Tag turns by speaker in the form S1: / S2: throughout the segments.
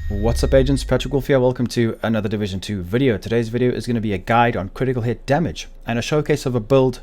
S1: What's up agents, Patrick Wolf here. Welcome to another Division 2 video. Today's video is going to be a guide on critical hit damage and a showcase of a build.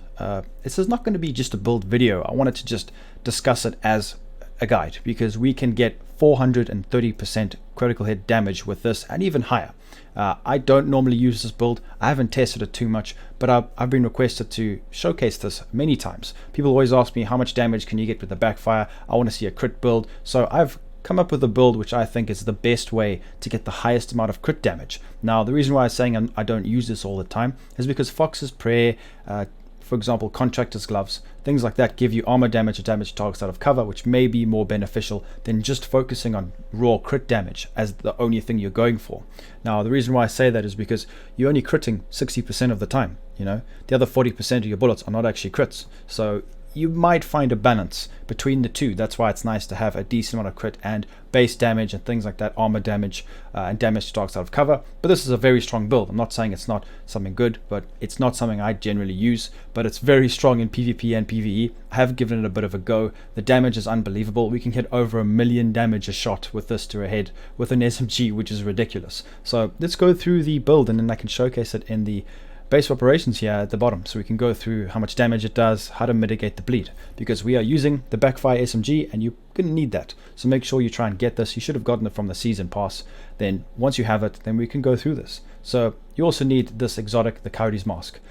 S1: This is not going to be just a build video. I wanted to just discuss it as a guide because we can get 430% critical hit damage with this and even higher. I don't normally use this build. I haven't tested it too much, but I've been requested to showcase this many times. People always ask me how much damage can you get with the Backfire. I want to see a crit build, so I've come up with a build which I think is the best way to get the highest amount of crit damage. Now, the reason why I'm saying I don't use this all the time is because Fox's Prayer, for example, Contractor's Gloves, things like that give you armor damage or damage targets out of cover, which may be more beneficial than just focusing on raw crit damage as the only thing you're going for. Now, the reason why I say that is because you're only critting 60% of the time. You know, the other 40% of your bullets are not actually crits. So you might find a balance between the two. That's why it's nice to have a decent amount of crit and base damage and things like that, armor damage and damage to targets out of cover. But this is a very strong build. I'm not saying it's not something good, but it's not something I generally use, but it's very strong in PvP and PvE. I have given it a bit of a go. The damage is unbelievable. We can hit over 1 million damage a shot with this to a head with an SMG, which is ridiculous. So let's go through the build and then I can showcase it in the base of operations here at the bottom, so we can go through how much damage it does, how to mitigate the bleed, because we are using the Backfire SMG and you're going to need that. So make sure you try and get this. You should have gotten it from the season pass. Then once you have it, then we can go through this. So you also need this exotic, the Coyote's Mask.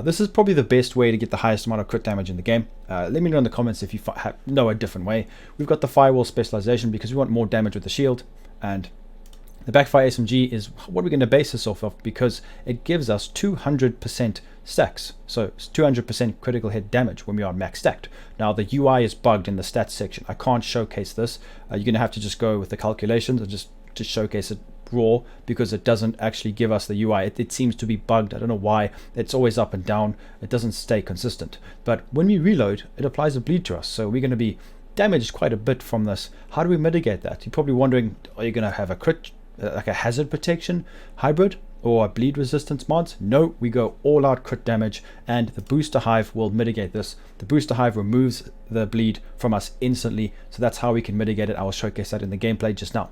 S1: This is probably the best way to get the highest amount of crit damage in the game. Let me know in the comments if you know a different way. We've got the Firewall specialization because we want more damage with the shield, and the Backfire SMG is what we're going to base this off of because it gives us 200% stacks. So it's 200% critical hit damage when we are max stacked. Now the UI is bugged in the stats section. I can't showcase this. You're going to have to just go with the calculations and just showcase it raw because it doesn't actually give us the UI. It seems to be bugged. I don't know why. It's always up and down. It doesn't stay consistent. But when we reload, it applies a bleed to us. So we're going to be damaged quite a bit from this. How do we mitigate that? You're probably wondering, are you going to have a crit, like a hazard protection hybrid or a bleed resistance mods? No, we go all out crit damage, and the booster hive will mitigate this. The booster hive removes the bleed from us instantly, so that's how we can mitigate it. I will showcase that in the gameplay just now.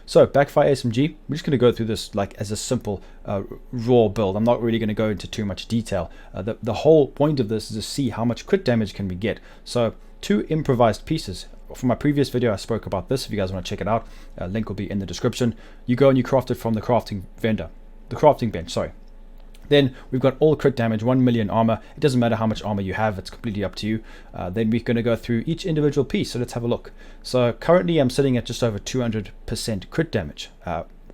S1: So Backfire SMG, we're just going to go through this like as a simple raw build. I'm not really going to go into too much detail. The whole point of this is to see how much crit damage can we get. So 2 improvised pieces. From my previous video, I spoke about this. If you guys want to check it out, link will be in the description. You go and you craft it from the crafting bench, sorry. Then we've got all crit damage, 1 million armor. It doesn't matter how much armor you have, it's completely up to you. Then we're going to go through each individual piece, so let's have a look. So currently I'm sitting at just over 200% crit damage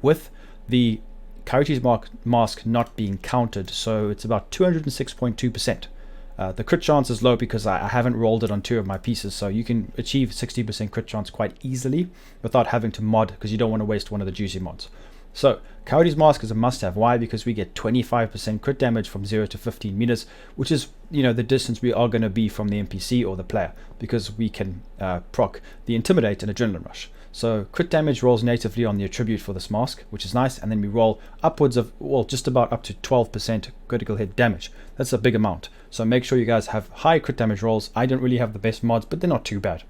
S1: with the Coyote's Mask not being counted, so it's about 206.2%. The crit chance is low because I haven't rolled it on 2 of my pieces, so you can achieve 60% crit chance quite easily without having to mod, because you don't want to waste one of the juicy mods. So Coyote's Mask is a must-have. Why? Because we get 25% crit damage from 0 to 15 meters, which is, you know, the distance we are going to be from the NPC or the player, because we can proc the Intimidate and Adrenaline Rush. So crit damage rolls natively on the attribute for this mask, which is nice, and then we roll upwards of, well, just about up to 12% critical hit damage. That's a big amount. So make sure you guys have high crit damage rolls. I don't really have the best mods, but they're not too bad.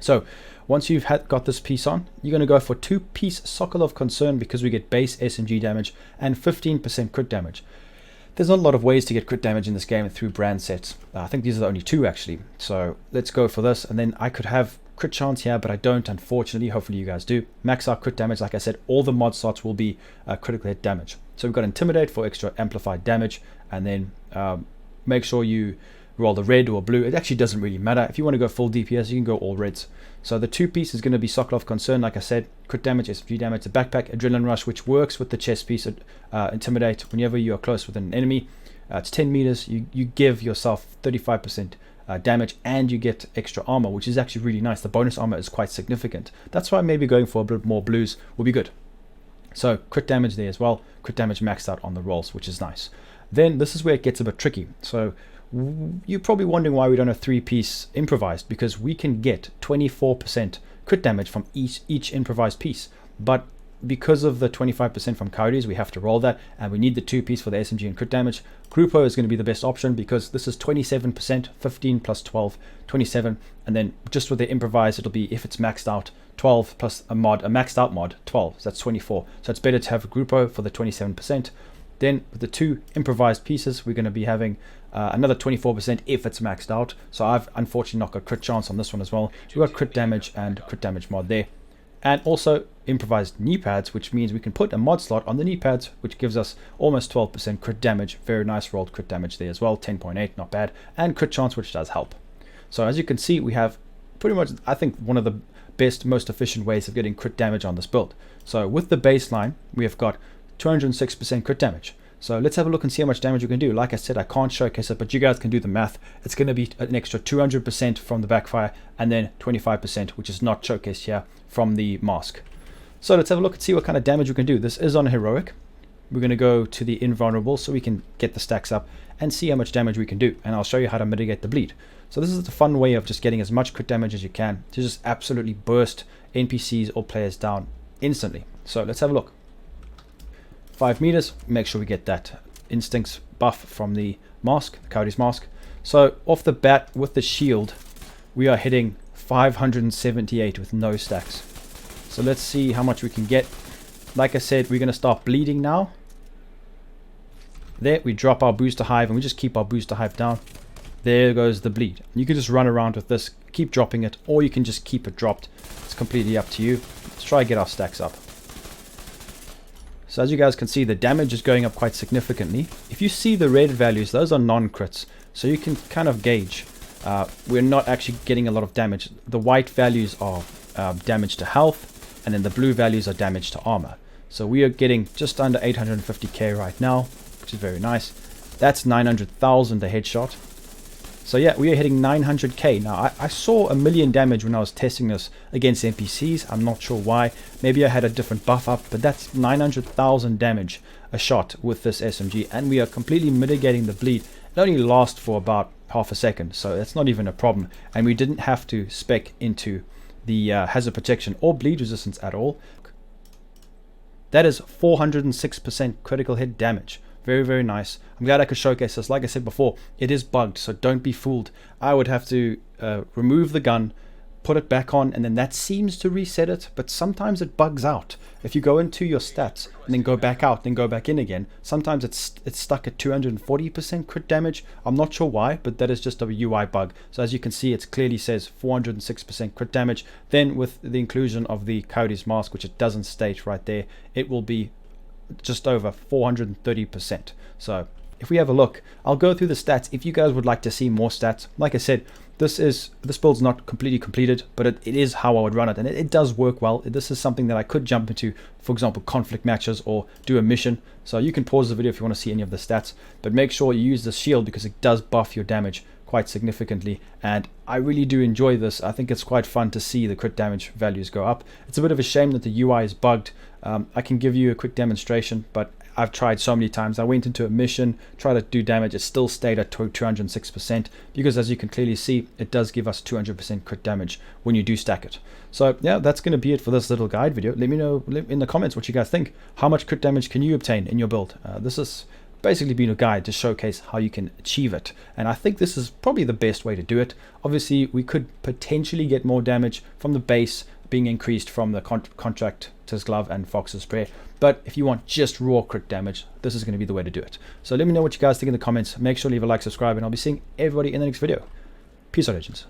S1: So once you've got this piece on, you're going to go for 2-piece Sockle of Concern because we get base SMG damage and 15% crit damage. There's not a lot of ways to get crit damage in this game through brand sets. I think these are the only 2 actually. So let's go for this, and then I could have crit chance here, but I don't, unfortunately. Hopefully you guys do. Max out crit damage. Like I said, all the mod slots will be critical hit damage. So we've got Intimidate for extra amplified damage, and then make sure you roll the red or blue. It actually doesn't really matter. If you want to go full DPS, you can go all reds. So the 2-piece is going to be Sockle of Concern, like I said, crit damage, SMG damage, the backpack, Adrenaline Rush, which works with the chest piece, Intimidate. Whenever you are close with an enemy, it's 10 meters, you give yourself 35% damage, and you get extra armor, which is actually really nice. The bonus armor is quite significant. That's why maybe going for a bit more blues will be good. So crit damage there as well, crit damage maxed out on the rolls, which is nice. Then this is where it gets a bit tricky. So you're probably wondering why we don't have 3-piece improvised, because we can get 24% crit damage from each improvised piece. But because of the 25% from Coyotes, we have to roll that, and we need the 2-piece for the SMG and crit damage. Grupo is going to be the best option because this is 27%, 15 plus 12, 27, and then just with the improvised, it'll be, if it's maxed out, 12 plus a maxed out mod, 12, so that's 24. So it's better to have a Grupo for the 27%. Then with the 2 improvised pieces, we're going to be having another 24% if it's maxed out. So I've unfortunately not got crit chance on this one as well. We've got crit damage and crit damage mod there. And also improvised knee pads, which means we can put a mod slot on the knee pads, which gives us almost 12% crit damage. Very nice rolled crit damage there as well, 10.8, not bad. And crit chance, which does help. So as you can see, we have pretty much, I think, one of the best, most efficient ways of getting crit damage on this build. So with the baseline, we have got 206% crit damage. So let's have a look and see how much damage we can do. Like I said, I can't showcase it, but you guys can do the math. It's going to be an extra 200% from the Backfire, and then 25%, which is not showcased here, from the mask. So let's have a look and see what kind of damage we can do. This is on a heroic. We're going to go to the invulnerable so we can get the stacks up and see how much damage we can do. And I'll show you how to mitigate the bleed. So this is the fun way of just getting as much crit damage as you can to just absolutely burst NPCs or players down instantly. So let's have a look. 5 meters, make sure we get that instincts buff from the mask, the Coyotes mask. So off the bat with the shield, we are hitting 578 with no stacks. So let's see how much we can get. Like I said, we're going to start bleeding now. There, we drop our booster hive and we just keep our booster hive down. There goes the bleed. You can just run around with this, keep dropping it, or you can just keep it dropped. It's completely up to you. Let's try and get our stacks up. So as you guys can see, the damage is going up quite significantly. If you see the red values, those are non-crits. So you can kind of gauge. We're not actually getting a lot of damage. The white values are damage to health, and then the blue values are damage to armor. So we are getting just under 850k right now, which is very nice. That's 900,000 a headshot. So yeah, we are hitting 900k. Now, I saw 1 million damage when I was testing this against NPCs. I'm not sure why. Maybe I had a different buff up, but that's 900,000 damage a shot with this SMG. And we are completely mitigating the bleed. It only lasts for about half a second, so that's not even a problem. And we didn't have to spec into the hazard protection or bleed resistance at all. That is 406% critical hit damage. Very, very nice. I'm glad I could showcase this. Like I said before, it is bugged, so don't be fooled. I would have to remove the gun, put it back on, and then that seems to reset it, but sometimes it bugs out. If you go into your stats and then go back out, then go back in again, sometimes it's stuck at 240% crit damage. I'm not sure why, but that is just a UI bug. So as you can see, it clearly says 406% crit damage. Then with the inclusion of the Coyotes mask, which it doesn't state right there, it will be just over 430%. So if we have a look, I'll go through the stats. If you guys would like to see more stats, like I said, this build's not completely completed, but it is how I would run it, and it does work well. This is something that I could jump into, for example, conflict matches or do a mission. So you can pause the video if you want to see any of the stats, but make sure you use the shield because it does buff your damage quite significantly, and I really do enjoy this. I think it's quite fun to see the crit damage values go up. It's a bit of a shame that the UI is bugged. I can give you a quick demonstration, but I've tried so many times. I went into a mission, tried to do damage, it still stayed at 206%, because as you can clearly see, it does give us 200% crit damage when you do stack it. So yeah, that's going to be it for this little guide video. Let me know in the comments what you guys think. How much crit damage can you obtain in your build? This is basically been a guide to showcase how you can achieve it, and I think this is probably the best way to do it. Obviously, we could potentially get more damage from the base being increased from the Contractor's Glove and Fox's Prayer, but if you want just raw crit damage, this is going to be the way to do it. So let me know what you guys think in the comments. Make sure to leave a like, subscribe, and I'll be seeing everybody in the next video. Peace out, legends.